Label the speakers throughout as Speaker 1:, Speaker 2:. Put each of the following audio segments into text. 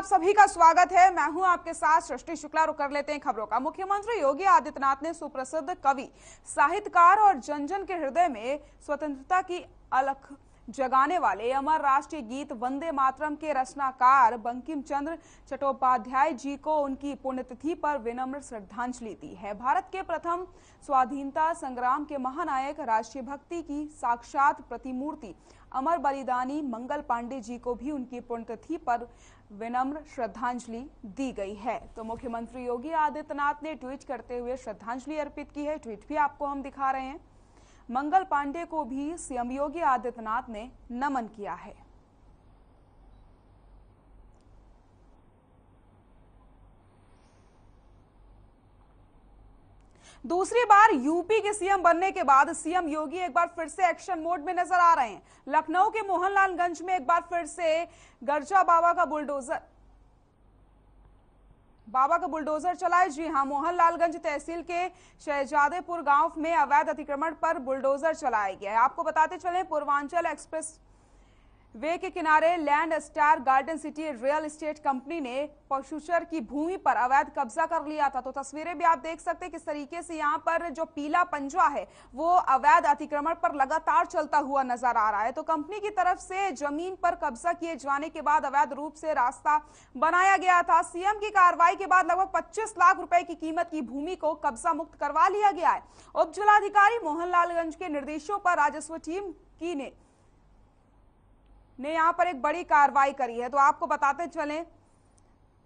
Speaker 1: आप सभी का स्वागत है। मैं हूं आपके साथ सृष्टि शुक्ला। रुक कर लेते हैं खबरों का। मुख्यमंत्री योगी आदित्यनाथ ने सुप्रसिद्ध कवि, साहित्यकार और जन जन के हृदय में स्वतंत्रता की अलख जगाने वाले अमर राष्ट्रीय गीत वंदे मातरम के रचनाकार बंकिम चंद्र चट्टोपाध्याय जी को उनकी पुण्यतिथि पर विनम्र श्रद्धांजलि दी है। भारत के प्रथम स्वाधीनता संग्राम के महानायक, राष्ट्रीय भक्ति की साक्षात प्रतिमूर्ति अमर बलिदानी मंगल पांडे जी को भी उनकी पुण्यतिथि पर विनम्र श्रद्धांजलि दी गई है। तो मुख्यमंत्री योगी आदित्यनाथ ने ट्वीट करते हुए श्रद्धांजलि अर्पित की है। ट्वीट भी आपको हम दिखा रहे हैं। मंगल पांडे को भी सीएम योगी आदित्यनाथ ने नमन किया है। दूसरी बार यूपी के सीएम बनने के बाद सीएम योगी एक बार फिर से एक्शन मोड में नजर आ रहे हैं। लखनऊ के मोहनलालगंज में एक बार फिर से गर्जा बाबा का बुलडोजर चला है। जी हां, मोहनलालगंज तहसील के शहजादेपुर गांव में अवैध अतिक्रमण पर बुलडोजर चलाया गया है। आपको बताते चलें, पूर्वांचल एक्सप्रेस वे के किनारे land star garden city real estate company ने पशुचर की भूमि पर अवैध कब्जा कर लिया था। तो तस्वीरें भी आप देख सकते हैं किस तरीके से यहाँ पर जो पीला पंजा है वो अवैध अतिक्रमण पर लगातार चलता हुआ नजर आ रहा है। तो कंपनी की तरफ से जमीन पर कब्जा किए जाने के बाद अवैध रूप से रास्ता बनाया गया था। सीएम की कार्रवाई के बाद लगभग 25 लाख रुपए की कीमत की भूमि को कब्जा मुक्त करवा लिया गया है। उप जिलाधिकारी मोहनलालगंज के निर्देशों पर राजस्व टीम की ने यहां पर एक बड़ी कार्रवाई करी है। तो आपको बताते चलें,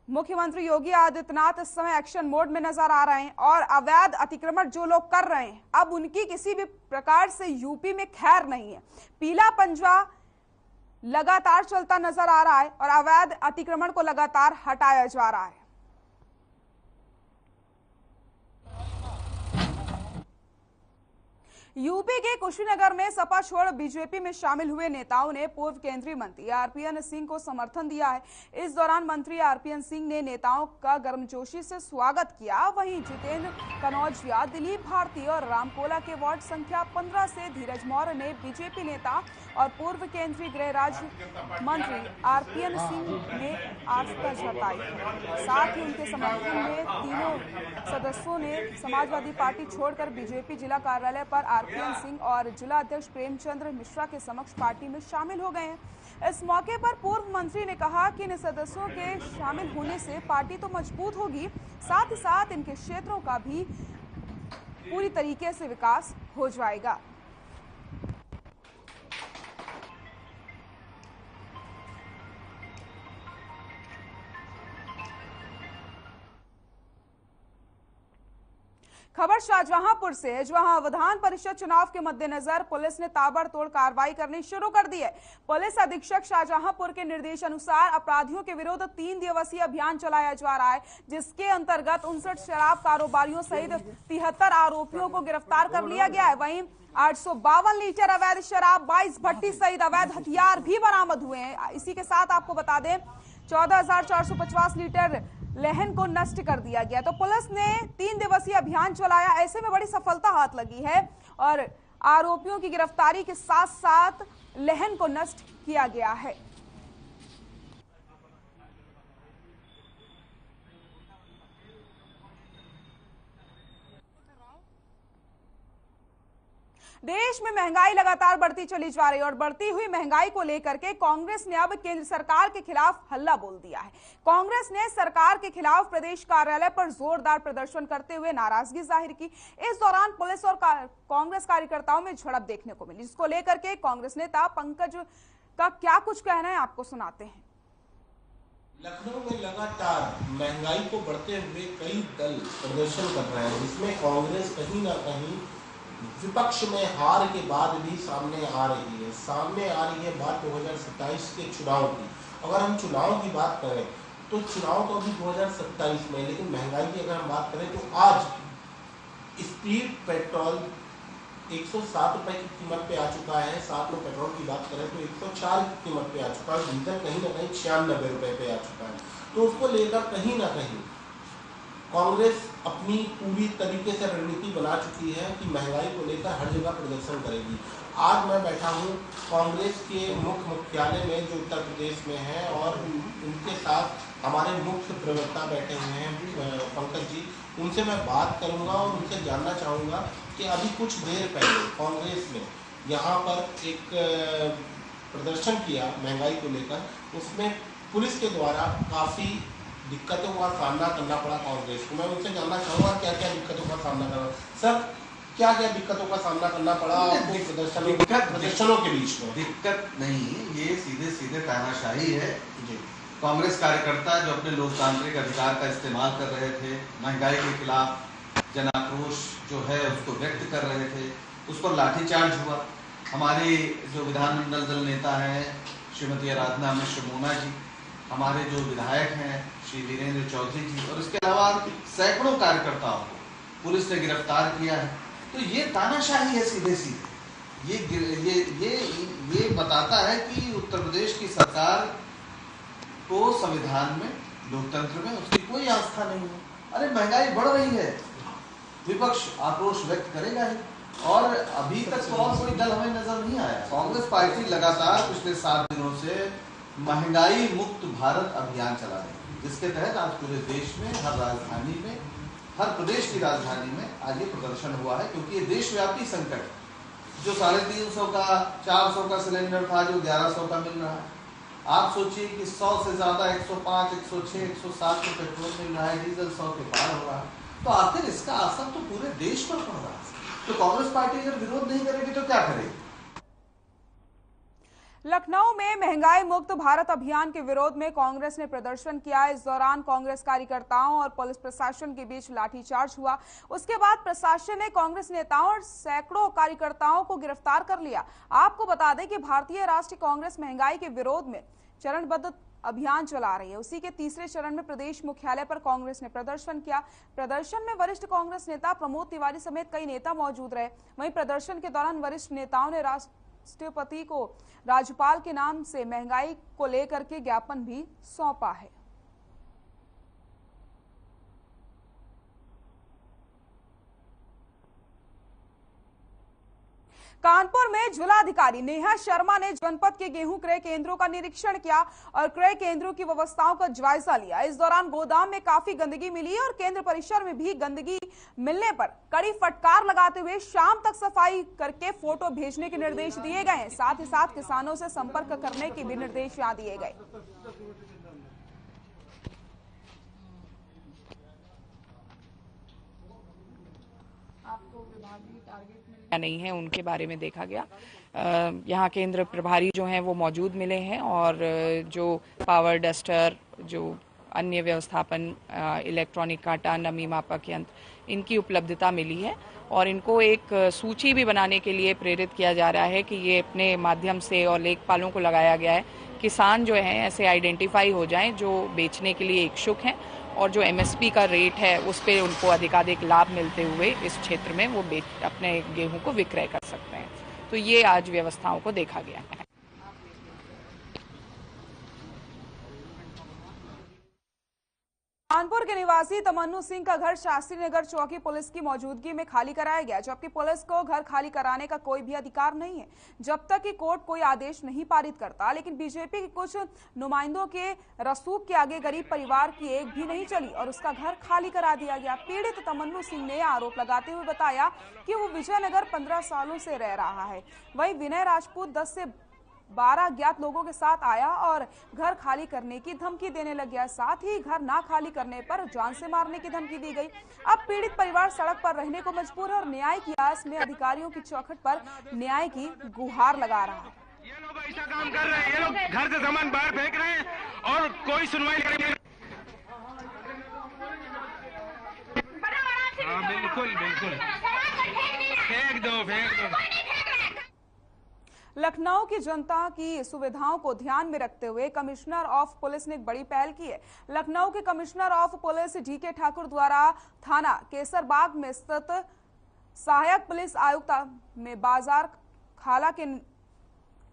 Speaker 1: मुख्यमंत्री योगी आदित्यनाथ इस समय एक्शन मोड में नजर आ रहे हैं और अवैध अतिक्रमण जो लोग कर रहे हैं अब उनकी किसी भी प्रकार से यूपी में खैर नहीं है। पीला पंजा लगातार चलता नजर आ रहा है और अवैध अतिक्रमण को लगातार हटाया जा रहा है। यूपी के कुशीनगर में सपा छोड़ बीजेपी में शामिल हुए नेताओं ने पूर्व केंद्रीय मंत्री आरपीएन सिंह को समर्थन दिया है। इस दौरान मंत्री आरपीएन सिंह ने नेताओं का गर्मजोशी से स्वागत किया। वहीं जितेंद्र कनौजिया, दिलीप भारती और रामकोला के वार्ड संख्या 15 से धीरज मौर्य ने बीजेपी नेता और पूर्व केंद्रीय गृह राज्य मंत्री आरपीएन सिंह ने आस्था जताई। साथ ही उनके समर्थन में तीनों सदस्यों ने समाजवादी पार्टी छोड़कर बीजेपी जिला कार्यालय पर आरपीएन सिंह और जिला अध्यक्ष प्रेमचंद्र मिश्रा के समक्ष पार्टी में शामिल हो गए हैं। इस मौके पर पूर्व मंत्री ने कहा कि इन सदस्यों के शामिल होने से पार्टी तो मजबूत होगी, साथ ही साथ इनके क्षेत्रों का भी पूरी तरीके से विकास हो जाएगा। खबर शाहजहांपुर से है, जहां विधान परिषद चुनाव के मद्देनजर पुलिस ने ताबड़तोड़ कार्रवाई करनी शुरू कर दी है। पुलिस अधीक्षक शाहजहांपुर के निर्देश अनुसार अपराधियों के विरुद्ध 3 दिवसीय अभियान चलाया जा रहा है, जिसके अंतर्गत 59 शराब कारोबारियों सहित 73 आरोपियों को गिरफ्तार कर लिया गया है। वहीं 852 लीटर अवैध शराब, 22 भट्टी सहित अवैध हथियार भी बरामद हुए हैं। इसी के साथ आपको बता दें 14,450 लीटर लहन को नष्ट कर दिया गया। तो पुलिस ने 3 दिवसीय अभियान चलाया, ऐसे में बड़ी सफलता हाथ लगी है और आरोपियों की गिरफ्तारी के साथ साथ लहन को नष्ट किया गया है। देश में महंगाई लगातार बढ़ती चली जा रही है और बढ़ती हुई महंगाई को लेकर के कांग्रेस ने अब केंद्र सरकार के खिलाफ हल्ला बोल दिया है। कांग्रेस ने सरकार के खिलाफ प्रदेश कार्यालय पर जोरदार प्रदर्शन करते हुए नाराजगी जाहिर की। इस दौरान पुलिस और कांग्रेस कार्यकर्ताओं में झड़प देखने को मिली, जिसको लेकर के कांग्रेस नेता पंकज का क्या कुछ कहना है आपको सुनाते हैं।
Speaker 2: लखनऊ में लगातार महंगाई को बढ़ते हुए कई दल प्रदर्शन कर रहे हैं, जिसमें कांग्रेस कहीं ना कहीं विपक्ष में हार के बाद भी सामने आ रही है। सामने आ रही है बात 2027 के चुनाव की। अगर हम चुनाव की बात करें तो चुनाव तो अभी 2027 में, लेकिन महंगाई की अगर हम बात करें तो आज स्पीड पेट्रोल 107 रुपए की कीमत पे आ चुका है। साथ में पेट्रोल की बात करें तो 104 की कीमत पे आ चुका है। डीजल कहीं ना कहीं 96 रुपए पे आ चुका है। तो उसको लेकर कहीं ना कहीं कांग्रेस अपनी पूरी तरीके से रणनीति बना चुकी है कि महंगाई को लेकर हर जगह प्रदर्शन करेगी। आज मैं बैठा हूँ कांग्रेस के मुख्यालय में जो उत्तर प्रदेश में है और उनके साथ हमारे मुख्य प्रवक्ता बैठे हुए हैं पंकज जी, उनसे मैं बात करूंगा और उनसे जानना चाहूँगा कि अभी कुछ देर पहले कांग्रेस ने यहाँ पर एक प्रदर्शन किया महंगाई को लेकर, उसमें पुलिस के द्वारा काफ़ी दिक्कतों का सामना करना पड़ा कांग्रेस को। मैं उनसे जानना चाहूँगा क्या क्या दिक्कतों का सामना करना सर, क्या क्या दिक्कतों का सामना करना पड़ा आपको प्रदर्शनों के बीच में?
Speaker 3: दिक्कत नहीं, ये सीधे सीधे तानाशाही है। कांग्रेस कार्यकर्ता जो अपने लोकतांत्रिक अधिकार का इस्तेमाल कर रहे थे, महंगाई के खिलाफ जन आक्रोश जो है उसको व्यक्त कर रहे थे, उस पर लाठीचार्ज हुआ। हमारे जो विधानमंडल दल नेता हैं श्रीमती आराधना मिश्र मोना जी, हमारे जो विधायक हैं श्री वीरेंद्र चौधरी जी, और इसके अलावा सैकड़ों कार्यकर्ताओं को पुलिस ने गिरफ्तार किया है। तो ये तानाशाही है सीधे सीधे। ये बताता है कि उत्तर प्रदेश की सरकार को संविधान में, लोकतंत्र में उसकी कोई आस्था नहीं है। अरे महंगाई बढ़ रही है, विपक्ष आक्रोश व्यक्त करेगा ही। और अभी तक तो और कोई दल हमें नजर नहीं आया। कांग्रेस पार्टी लगातार पिछले 7 दिनों से महंगाई मुक्त भारत अभियान चला रही है, जिसके तहत आज पूरे देश में हर राजधानी में, हर प्रदेश की राजधानी में आज ये प्रदर्शन हुआ है। क्योंकि ये देशव्यापी संकट, जो 350 का 400 का सिलेंडर था, जो 1100 का मिल रहा है। आप सोचिए कि 100 से ज्यादा 105, 106, 107 में पेट्रोल मिल रहा है, डीजल 100 के पार हो रहा है। तो आखिर इसका असर तो पूरे देश पर पड़ रहा है। तो कांग्रेस पार्टी अगर विरोध नहीं करेगी तो क्या करेगी?
Speaker 1: लखनऊ में महंगाई मुक्त भारत अभियान के विरोध में कांग्रेस ने प्रदर्शन किया। इस दौरान कांग्रेस कार्यकर्ताओं और पुलिस प्रशासन के बीच लाठीचार्ज हुआ। उसके बाद प्रशासन ने कांग्रेस नेताओं और सैकड़ों कार्यकर्ताओं को गिरफ्तार कर लिया। आपको बता दें कि भारतीय राष्ट्रीय कांग्रेस महंगाई के विरोध में चरणबद्ध अभियान चला रही है। उसी के तीसरे चरण में प्रदेश मुख्यालय पर कांग्रेस ने प्रदर्शन किया। प्रदर्शन में वरिष्ठ कांग्रेस नेता प्रमोद तिवारी समेत कई नेता मौजूद रहे। वहीं प्रदर्शन के दौरान वरिष्ठ नेताओं ने राष्ट्रपति को राज्यपाल के नाम से महंगाई को लेकर के ज्ञापन भी सौंपा है। कानपुर में जिलाधिकारी नेहा शर्मा ने जनपद के गेहूं क्रय केंद्रों का निरीक्षण किया और क्रय केंद्रों की व्यवस्थाओं का जायजा लिया। इस दौरान गोदाम में काफी गंदगी मिली और केंद्र परिसर में भी गंदगी मिलने पर कड़ी फटकार लगाते हुए शाम तक सफाई करके फोटो भेजने के निर्देश दिए गए हैं। साथ ही साथ किसानों से संपर्क करने के भी निर्देश यहाँ दिए गए।
Speaker 4: नहीं है उनके बारे में देखा गया। यहाँ केंद्र प्रभारी जो हैं वो मौजूद मिले हैं और जो पावर डस्टर, जो अन्य व्यवस्थापन, इलेक्ट्रॉनिक कांटा, नमी मापक यंत्र, इनकी उपलब्धता मिली है और इनको एक सूची भी बनाने के लिए प्रेरित किया जा रहा है कि ये अपने माध्यम से, और लेखपालों को लगाया गया है, किसान जो हैं ऐसे आइडेंटिफाई हो जाएं जो बेचने के लिए इच्छुक हैं और जो एमएसपी का रेट है उस पर उनको अधिकाधिक लाभ मिलते हुए इस क्षेत्र में वो अपने गेहूं को विक्रय कर सकते हैं। तो ये आज व्यवस्थाओं को देखा गया है।
Speaker 1: कानपुर के निवासी तमन्नू सिंह का घर शास्त्री नगर चौकी पुलिस की मौजूदगी में खाली कराया गया, जबकि पुलिस को घर खाली कराने का कोई भी अधिकार नहीं है जब तक कि कोर्ट कोई आदेश नहीं पारित करता। लेकिन बीजेपी के कुछ नुमाइंदों के रसूख के आगे गरीब परिवार की एक भी नहीं चली और उसका घर खाली करा दिया गया। पीड़ित तमन्नू सिंह ने आरोप लगाते हुए बताया कि वो विजयनगर 15 सालों से रह रहा है। वहीं विनय राजपूत 10 से 12 अज्ञात लोगों के साथ आया और घर खाली करने की धमकी देने लग गया। साथ ही घर ना खाली करने पर जान से मारने की धमकी दी गई। अब पीड़ित परिवार सड़क पर रहने को मजबूर है और न्याय की आस में अधिकारियों की चौखट पर न्याय की गुहार लगा रहा है।
Speaker 5: ये लोग ऐसा काम कर रहे हैं, ये लोग घर से सामान बाहर फेंक रहे हैं और कोई सुनवाई नहीं। हाँ बिल्कुल बिल्कुल, फेंक दो।
Speaker 1: लखनऊ की जनता की सुविधाओं को ध्यान में रखते हुए कमिश्नर ऑफ पुलिस ने एक बड़ी पहल की है। लखनऊ के commissioner of police DK Thakur द्वारा थाना केसरबाग में स्थित सहायक पुलिस आयुक्त में बाजार खाला के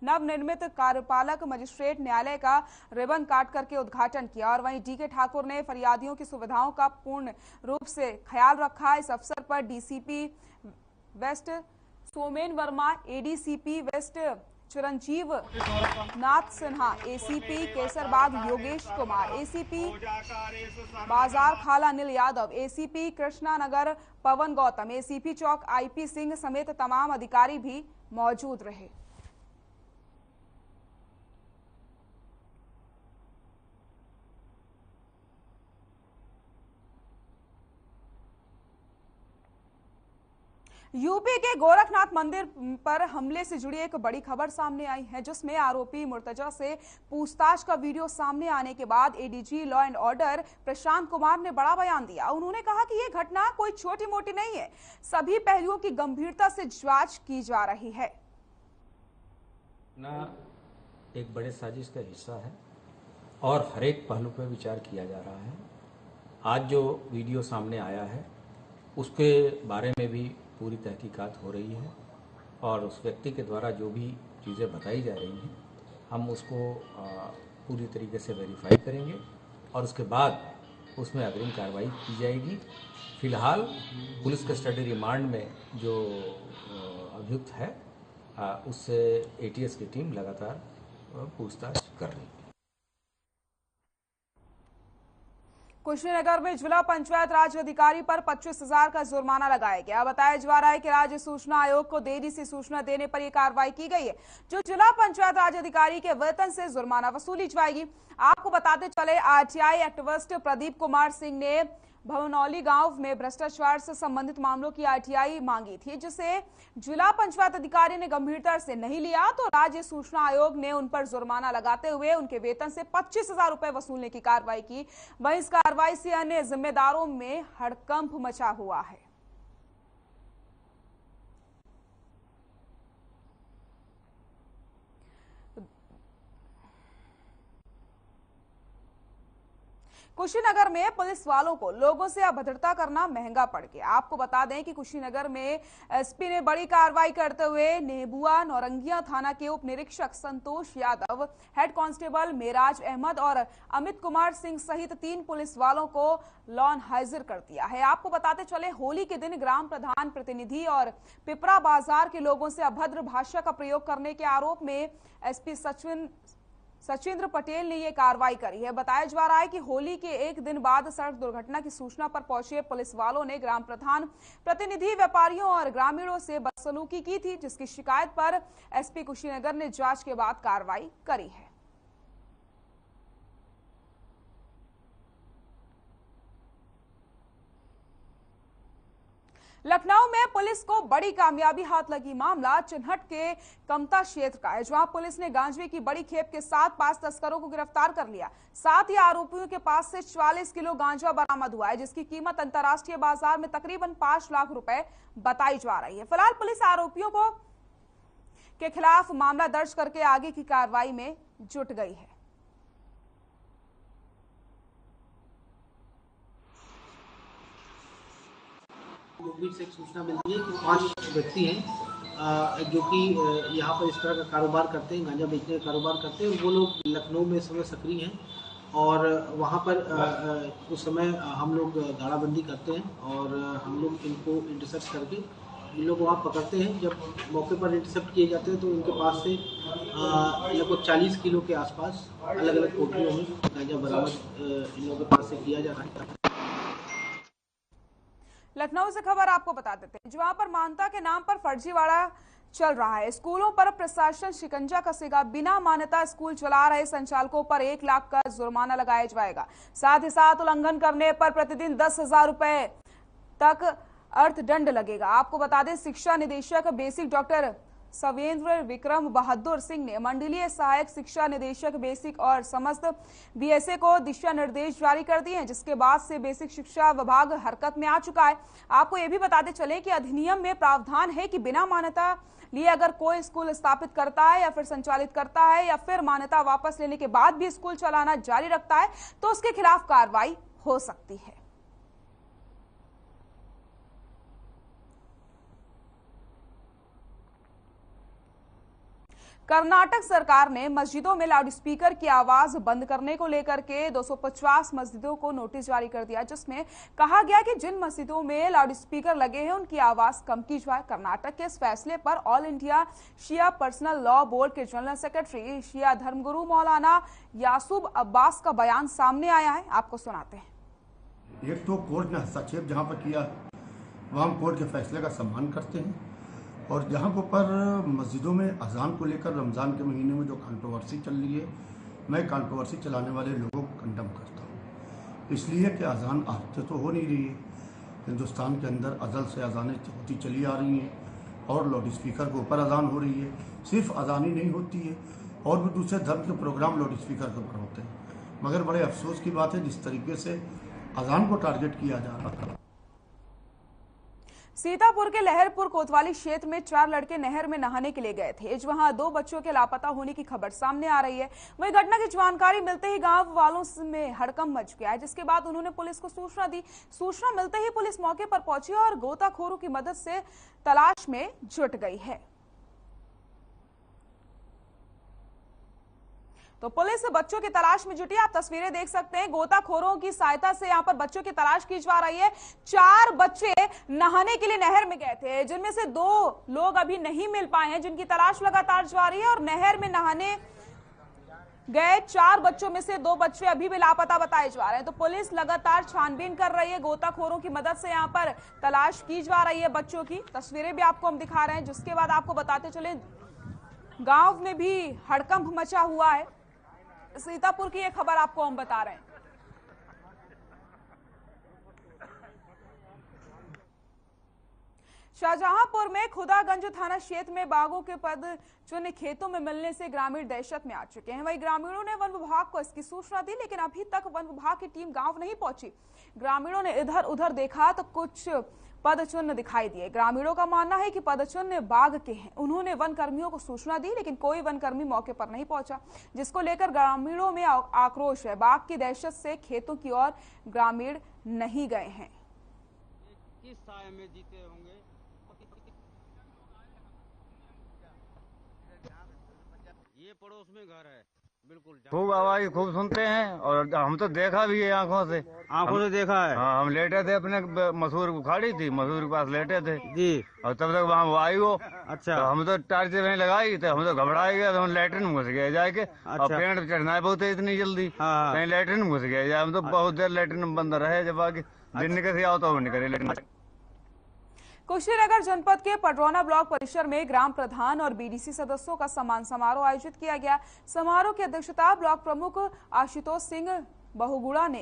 Speaker 1: नवनिर्मित कार्यपालक मजिस्ट्रेट न्यायालय का रिबन काट करके उद्घाटन किया और वहीं डीके ठाकुर ने फरियादियों की सुविधाओं का पूर्ण रूप से ख्याल रखा। इस अवसर पर DCP west Somen Verma, ADCP west Chiranjeev Nath Sinha, ACP Kaiserbagh Yogesh Kumar, ACP Bazar Khala Anil Yadav, ACP Krishnanagar Pawan Gautam, ACP Chowk IP Singh समेत तमाम अधिकारी भी मौजूद रहे। यूपी के गोरखनाथ मंदिर पर हमले से जुड़ी एक बड़ी खबर सामने आई है, जिसमें आरोपी मुर्तजा से पूछताछ का वीडियो सामने आने के बाद ADG law and order Prashant Kumar ने बड़ा बयान दिया। उन्होंने कहा कि यह घटना कोई छोटी मोटी नहीं है, सभी पहलुओं की गंभीरता से जांच की जा रही है।
Speaker 6: एक बड़े साजिश का हिस्सा है और हर एक पहलू पर विचार किया जा रहा है। आज जो वीडियो सामने आया है उसके बारे में भी पूरी तहकीकात हो रही है और उस व्यक्ति के द्वारा जो भी चीज़ें बताई जा रही हैं हम उसको पूरी तरीके से वेरीफाई करेंगे और उसके बाद उसमें अग्रिम कार्रवाई की जाएगी। फिलहाल पुलिस कस्टडी रिमांड में जो अभियुक्त है उससे एटीएस की टीम लगातार पूछताछ कर रही है।
Speaker 1: कुशीनगर में जिला पंचायत राज अधिकारी पर 25,000 का जुर्माना लगाया गया। बताया जा रहा है कि राज्य सूचना आयोग को देरी से सूचना देने पर यह कार्रवाई की गई है, जो जिला पंचायत राज अधिकारी के वेतन से जुर्माना वसूली जाएगी। आपको बताते चले आरटीआई एक्टिविस्ट प्रदीप कुमार सिंह ने भवनौली गांव में भ्रष्टाचार से संबंधित मामलों की आरटीआई मांगी थी, जिसे जिला पंचायत अधिकारी ने गंभीरता से नहीं लिया, तो राज्य सूचना आयोग ने उन पर जुर्माना लगाते हुए उनके वेतन से 25,000 रुपए वसूलने की कार्रवाई की। वहीं इस कार्रवाई से अन्य जिम्मेदारों में हड़कंप मचा हुआ है। कुशीनगर में पुलिस वालों को लोगों से अभद्रता करना महंगा पड़ गया। आपको बता दें कि कुशीनगर में एसपी ने बड़ी कार्रवाई करते हुए नेबुआ नौरंगिया थाना के उप निरीक्षक संतोष यादव, हेड कांस्टेबल मेराज अहमद और अमित कुमार सिंह सहित 3 पुलिस वालों को लॉन हाजिर कर दिया है। आपको बताते चले होली के दिन ग्राम प्रधान प्रतिनिधि और पिपरा बाजार के लोगों से अभद्र भाषा का प्रयोग करने के आरोप में एसपी सचिंद्र पटेल ने यह कार्रवाई करी है। बताया जा रहा है कि होली के एक दिन बाद सड़क दुर्घटना की सूचना पर पहुंचे पुलिस वालों ने ग्राम प्रधान प्रतिनिधि, व्यापारियों और ग्रामीणों से बदसलूकी की थी, जिसकी शिकायत पर एसपी कुशीनगर ने जांच के बाद कार्रवाई करी है। लखनऊ में पुलिस को बड़ी कामयाबी हाथ लगी। मामला चिन्हट के कमता क्षेत्र का है, जहां पुलिस ने गांजे की बड़ी खेप के साथ 5 तस्करों को गिरफ्तार कर लिया। साथ ही आरोपियों के पास से 44 किलो गांजा बरामद हुआ है, जिसकी कीमत अंतर्राष्ट्रीय बाजार में तकरीबन 5 लाख रुपए बताई जा रही है। फिलहाल पुलिस आरोपियों के खिलाफ मामला दर्ज करके आगे की कार्रवाई में जुट गई है।
Speaker 7: मुखबिर से एक सूचना मिलती है कि 5 व्यक्ति हैं जो कि यहाँ पर इस तरह का कारोबार करते हैं, गांजा बेचने का कारोबार करते हैं। वो लोग लखनऊ में इस समय सक्रिय हैं और वहाँ पर उस समय हम लोग गाड़ाबंदी करते हैं और हम लोग इनको इंटरसेप्ट करके इन लोग वहाँ पकड़ते हैं। जब मौके पर इंटरसेप्ट किए जाते हैं तो इनके पास से लगभग 40 किलो के आसपास अलग अलग कोठरियों में गांजा बरामद इन लोगों के पास से किया जा रहा है।
Speaker 1: लखनऊ से खबर आपको बता देते हैं, जहां पर मान्यता के नाम पर फर्जीवाड़ा चल रहा है। स्कूलों पर प्रशासन शिकंजा कसेगा। बिना मान्यता स्कूल चला रहे संचालकों पर 1 लाख का जुर्माना लगाया जाएगा। साथ ही साथ उल्लंघन करने पर प्रतिदिन 10,000 रुपए तक अर्थदंड लगेगा। आपको बता दें, शिक्षा निदेशक बेसिक डॉक्टर सवेंद्र विक्रम बहादुर सिंह ने मंडलीय सहायक शिक्षा निदेशक बेसिक और समस्त बीएसए को दिशा निर्देश जारी कर दिए हैं, जिसके बाद से बेसिक शिक्षा विभाग हरकत में आ चुका है। आपको यह भी बताते चले कि अधिनियम में प्रावधान है कि बिना मान्यता लिए अगर कोई स्कूल स्थापित करता है या फिर संचालित करता है या फिर मान्यता वापस लेने के बाद भी स्कूल चलाना जारी रखता है तो उसके खिलाफ कार्रवाई हो सकती है। कर्नाटक सरकार ने मस्जिदों में लाउडस्पीकर की आवाज बंद करने को लेकर के 250 मस्जिदों को नोटिस जारी कर दिया, जिसमें कहा गया कि जिन मस्जिदों में लाउडस्पीकर लगे हैं उनकी आवाज कम की जाए। कर्नाटक के इस फैसले पर ऑल इंडिया शिया पर्सनल लॉ बोर्ड के जनरल सेक्रेटरी शिया धर्मगुरु मौलाना यासूब अब्बास का बयान सामने आया है, आपको सुनाते हैं।
Speaker 8: एक तो कोर्ट ने हस्तक्षेप जहां पर किया वहां हम कोर्ट के फैसले का सम्मान करते हैं, और जहाँ पर मस्जिदों में अजान को लेकर रमज़ान के महीने में जो कंट्रोवर्सी चल रही है, मैं कंट्रोवर्सी चलाने वाले लोगों को कंडम करता हूँ। इसलिए कि अजान आज तो हो नहीं रही है, हिंदुस्तान के अंदर अज़ल से अजानें होती चली आ रही हैं और लाउड स्पीकर के ऊपर अजान हो रही है। सिर्फ अजान ही नहीं होती है और भी दूसरे धर्म के प्रोग्राम लाउड स्पीकर के ऊपर होते हैं, मगर बड़े अफसोस की बात है जिस तरीके से अजान को टारगेट किया जा रहा था।
Speaker 1: सीतापुर के लहरपुर कोतवाली क्षेत्र में 4 लड़के नहर में नहाने के लिए गए थे, जहां 2 बच्चों के लापता होने की खबर सामने आ रही है। वहीं घटना की जानकारी मिलते ही गांव वालों में हड़कंप मच गया है, जिसके बाद उन्होंने पुलिस को सूचना दी। सूचना मिलते ही पुलिस मौके पर पहुंची और गोताखोरों की मदद से तलाश में जुट गई है। तो पुलिस बच्चों की तलाश में जुटी, आप तस्वीरें देख सकते हैं। गोताखोरों की सहायता से यहां पर बच्चों की तलाश की जा रही है। 4 बच्चे नहाने के लिए नहर में गए थे, जिनमें से 2 लोग अभी नहीं मिल पाए हैं, जिनकी तलाश लगातार जारी है। और नहर में नहाने गए 4 बच्चों में से 2 बच्चे अभी भी लापता बताए जा रहे हैं। तो पुलिस लगातार छानबीन कर रही है, गोताखोरों की मदद से यहां पर तलाश की जा रही है बच्चों की। तस्वीरें भी आपको हम दिखा रहे हैं, जिसके बाद आपको बताते चले गांव में भी हड़कंप मचा हुआ है। सीतापुर की एक खबर आपको हम बता रहे हैं। शाहजहांपुर में खुदागंज थाना क्षेत्र में बाघों के पद चुने खेतों में मिलने से ग्रामीण दहशत में आ चुके हैं। वहीं ग्रामीणों ने वन विभाग को इसकी सूचना दी, लेकिन अभी तक वन विभाग की टीम गांव नहीं पहुंची। ग्रामीणों ने इधर उधर देखा तो कुछ पदचिन्ह दिखाई दिए। ग्रामीणों का मानना है कि पदचिन्ह बाघ के हैं। उन्होंने वन कर्मियों को सूचना दी, लेकिन कोई वन कर्मी मौके पर नहीं पहुंचा, जिसको लेकर ग्रामीणों में आक्रोश है। बाघ की दहशत से खेतों की ओर ग्रामीण नहीं गए हैं।
Speaker 9: किस साय में जीते होंगे? ये पड़ोस में घर है, बिल्कुल
Speaker 10: खूब आवाज खूब सुनते हैं और हम तो देखा भी है आंखों से
Speaker 9: देखा है।
Speaker 10: हाँ, हम लेटे थे अपने मसूर उखाड़ी थी, मसूर के पास लेटे थे
Speaker 9: जी,
Speaker 10: और तब तक वहाँ वो आई वो।
Speaker 9: अच्छा,
Speaker 10: तो हम तो टार्च वहीं लगाई, तो हम तो घबराए गए, तो हम लैट्रिन में घुस गए जाके।
Speaker 9: अच्छा।
Speaker 10: और पेड़ चढ़ना है बहुत है इतनी जल्दी,
Speaker 9: हाँ।
Speaker 10: कहीं लैट्रिन में घुस गए जाए। हम तो बहुत देर लैट्रिन में बंद रहे, जब आगे दिन निकल आओ तो निकले लेकिन।
Speaker 1: कुशीनगर जनपद के पडरौना ब्लॉक परिसर में ग्राम प्रधान और बीडीसी सदस्यों का सम्मान समारोह आयोजित किया गया। समारोह की अध्यक्षता ब्लॉक प्रमुख आशुतोष सिंह बहुगुड़ा ने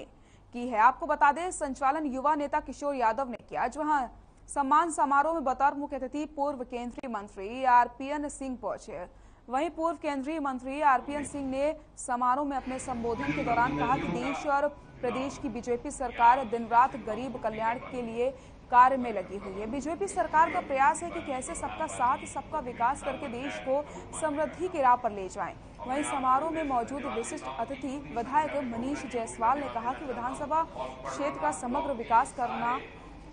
Speaker 1: की है। आपको बता दें, संचालन युवा नेता किशोर यादव ने किया, जहां सम्मान समारोह में बतौर मुख्य अतिथि पूर्व केंद्रीय मंत्री आरपीएन सिंह पहुंचे। वहीं पूर्व केंद्रीय मंत्री आरपीएन सिंह ने समारोह में अपने संबोधन के दौरान कहा कि देश और प्रदेश की बीजेपी सरकार दिन रात गरीब कल्याण के लिए कार्य में लगी हुई है। बीजेपी सरकार का प्रयास है कि कैसे सबका साथ सबका विकास करके देश को समृद्धि की राह पर ले जाएं। वहीं समारोह में मौजूद विशिष्ट अतिथि विधायक मनीष जायसवाल ने कहा कि विधानसभा क्षेत्र का समग्र विकास करना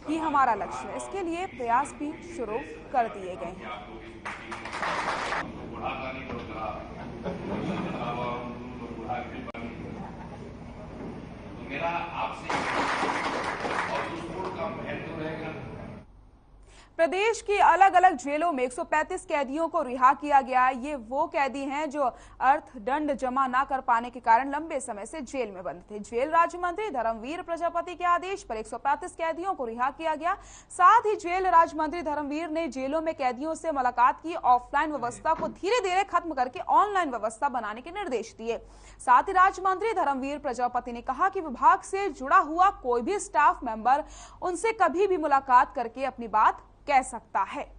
Speaker 1: ही हमारा लक्ष्य है। इसके लिए प्रयास भी शुरू कर दिए गए हैं।
Speaker 11: मेरा आपसे
Speaker 1: प्रदेश की अलग अलग जेलों में 135 कैदियों को रिहा किया गया। ये वो कैदी हैं जो अर्थदंड जमा न कर पाने के कारण लंबे समय से जेल में बंद थे। जेल राज्य मंत्री धर्मवीर प्रजापति के आदेश पर 135 कैदियों को रिहा किया गया। साथ ही जेल राज्य मंत्री धर्मवीर ने जेलों में कैदियों से मुलाकात की, ऑफलाइन व्यवस्था को धीरे धीरे खत्म करके ऑनलाइन व्यवस्था बनाने के निर्देश दिए। साथ ही राज्य मंत्री धर्मवीर प्रजापति ने कहा कि विभाग से जुड़ा हुआ कोई भी स्टाफ मेंबर उनसे कभी भी मुलाकात करके अपनी बात कह सकता है।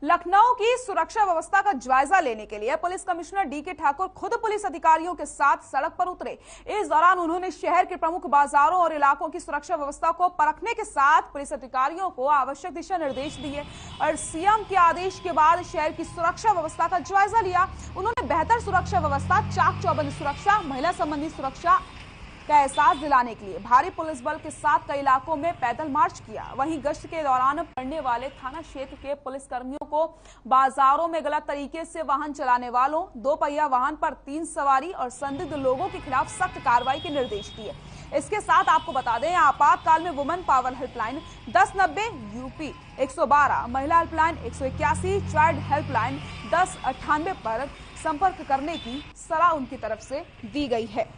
Speaker 1: लखनऊ की सुरक्षा व्यवस्था का जायजा लेने के लिए पुलिस कमिश्नर डीके ठाकुर खुद पुलिस अधिकारियों के साथ सड़क पर उतरे। इस दौरान उन्होंने शहर के प्रमुख बाजारों और इलाकों की सुरक्षा व्यवस्था को परखने के साथ पुलिस अधिकारियों को आवश्यक दिशा निर्देश दिए और सीएम के आदेश के बाद शहर की सुरक्षा व्यवस्था का जायजा लिया। उन्होंने बेहतर सुरक्षा व्यवस्था, चाक चौबंद सुरक्षा, महिला संबंधी सुरक्षा का एहसास दिलाने के लिए भारी पुलिस बल के साथ कई इलाकों में पैदल मार्च किया। वहीं गश्त के दौरान पड़ने वाले थाना क्षेत्र के पुलिस कर्मियों को बाजारों में गलत तरीके से वाहन चलाने वालों, 2 पहिया वाहन पर 3 सवारी और संदिग्ध लोगों के खिलाफ सख्त कार्रवाई के निर्देश दिए। इसके साथ आपको बता दें, आपातकाल में वुमेन पावर हेल्पलाइन 1090, यूपी 112, महिला हेल्पलाइन 181, चाइल्ड हेल्पलाइन 1098 पर संपर्क करने की सलाह उनकी तरफ से दी गई है।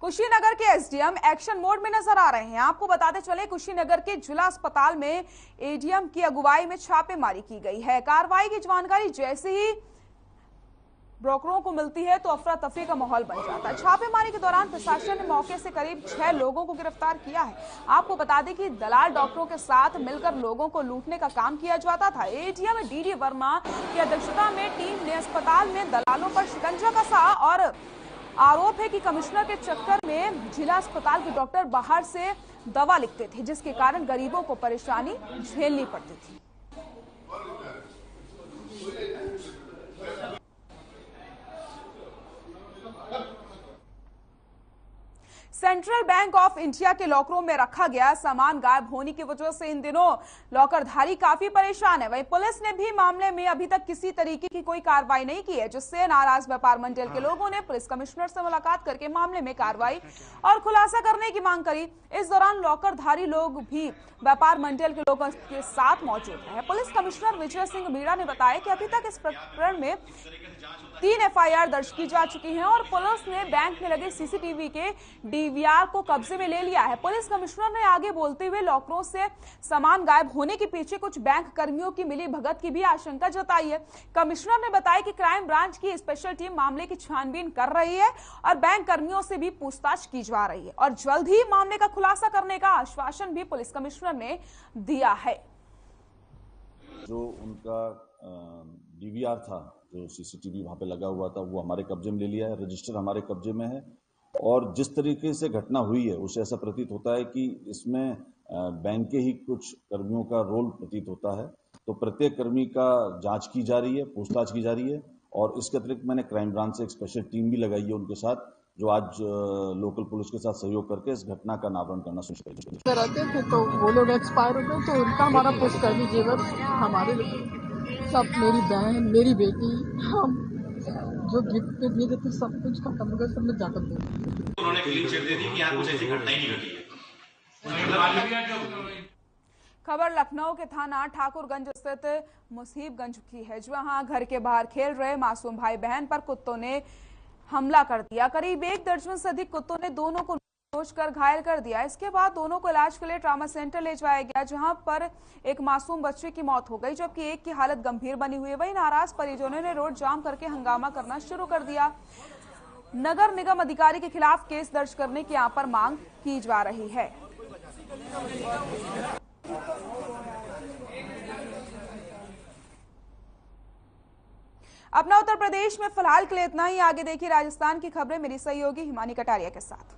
Speaker 1: कुशीनगर के एसडीएम एक्शन मोड में नजर आ रहे हैं। आपको बताते चले, कुशीनगर के जिला अस्पताल में एडीएम की अगुवाई में छापेमारी की गई है। कार्रवाई की जानकारी जैसे ही ब्रोकरों को मिलती है तो अफरा तफरी का माहौल बन जाता है। छापेमारी के दौरान प्रशासन ने मौके से करीब 6 लोगों को गिरफ्तार किया है। आपको बता दें कि दलाल डॉक्टरों के साथ मिलकर लोगों को लूटने का काम किया जाता था। एडीएम डीडी वर्मा की अध्यक्षता में टीम ने अस्पताल में दलालों पर शिकंजा कसा और आरोप है कि कमिश्नर के चक्कर में जिला अस्पताल के डॉक्टर बाहर से दवा लिखते थे, जिसके कारण गरीबों को परेशानी झेलनी पड़ती थी। सेंट्रल बैंक ऑफ इंडिया के लॉकरों में रखा गया सामान गायब होने की वजह से इन दिनों लॉकरधारी काफी परेशान है। वहीं पुलिस ने भी मामले में अभी तक किसी तरीके की कोई कार्रवाई नहीं की है, जिससे नाराज व्यापार मंडल के लोगों ने पुलिस कमिश्नर से मुलाकात करके मामले में कार्रवाई और खुलासा करने की मांग करी। इस दौरान लॉकरधारी लोग भी व्यापार मंडल के लोगों के साथ मौजूद रहे। पुलिस कमिश्नर विजय सिंह मीणा ने बताया कि अभी तक इस प्रकरण में 3 एफआईआर दर्ज की जा चुकी हैं और पुलिस ने बैंक में लगे सीसीटीवी के डीवीआर को कब्जे में ले लिया है। पुलिस कमिश्नर ने आगे बोलते हुए लॉकरों से सामान गायब होने के पीछे कुछ बैंक कर्मियों की मिली भगत की भी आशंका जताई है। कमिश्नर ने बताया कि क्राइम ब्रांच की स्पेशल टीम मामले की छानबीन कर रही है और बैंक कर्मियों से भी पूछताछ की जा रही है और जल्द ही मामले का खुलासा करने का आश्वासन भी पुलिस कमिश्नर ने दिया है।
Speaker 11: जो उनका डीवीआर था, जो सीसीटीवी वहां पे लगा हुआ था, वो हमारे कब्जे में ले लिया है। रजिस्टर हमारे कब्जे में है और जिस तरीके से घटना हुई है उससे ऐसा प्रतीत होता है कि इसमें बैंक के ही कुछ कर्मियों का रोल प्रतीत होता है। तो प्रत्येक कर्मी का जांच की जा रही है, पूछताछ की जा रही है और इसके अतिरिक्त मैंने क्राइम ब्रांच से एक स्पेशल टीम भी लगाई है उनके साथ, जो आज लोकल पुलिस के साथ सहयोग करके इस घटना का अनावरण करना सुनिश्चित
Speaker 12: रहते थे। तो वो लोग एक्सपायर हो गए तो उनका हमारा पुष्कर्मी जेवर हमारे सब, मेरी बहन, मेरी बेटी, हम जो गिफ्ट पे दिए थे सब कुछ खत्म हो गया, सब में जाकर दे
Speaker 13: उन्होंने क्लीन चिट दे दी कि यहाँ कुछ ऐसी घटना ही नहीं घटी है।
Speaker 1: खबर लखनऊ के थाना ठाकुरगंज स्थित मुसीबगंज की है, जहां घर के बाहर खेल रहे मासूम भाई बहन पर कुत्तों ने हमला कर दिया। करीब 1 दर्जन से अधिक कुत्तों ने दोनों को नोचकर घायल कर दिया। इसके बाद दोनों को इलाज के लिए ट्रामा सेंटर ले जाया गया, जहां पर एक मासूम बच्चे की मौत हो गई, जबकि एक की हालत गंभीर बनी हुई है। वहीं नाराज परिजनों ने रोड जाम करके हंगामा करना शुरू कर दिया। नगर निगम अधिकारी के खिलाफ केस दर्ज करने की यहां पर मांग की जा रही है। अपना उत्तर प्रदेश में फिलहाल के लिए इतना ही। आगे देखिए राजस्थान की खबरें मेरी सहयोगी हिमानी कटारिया के साथ।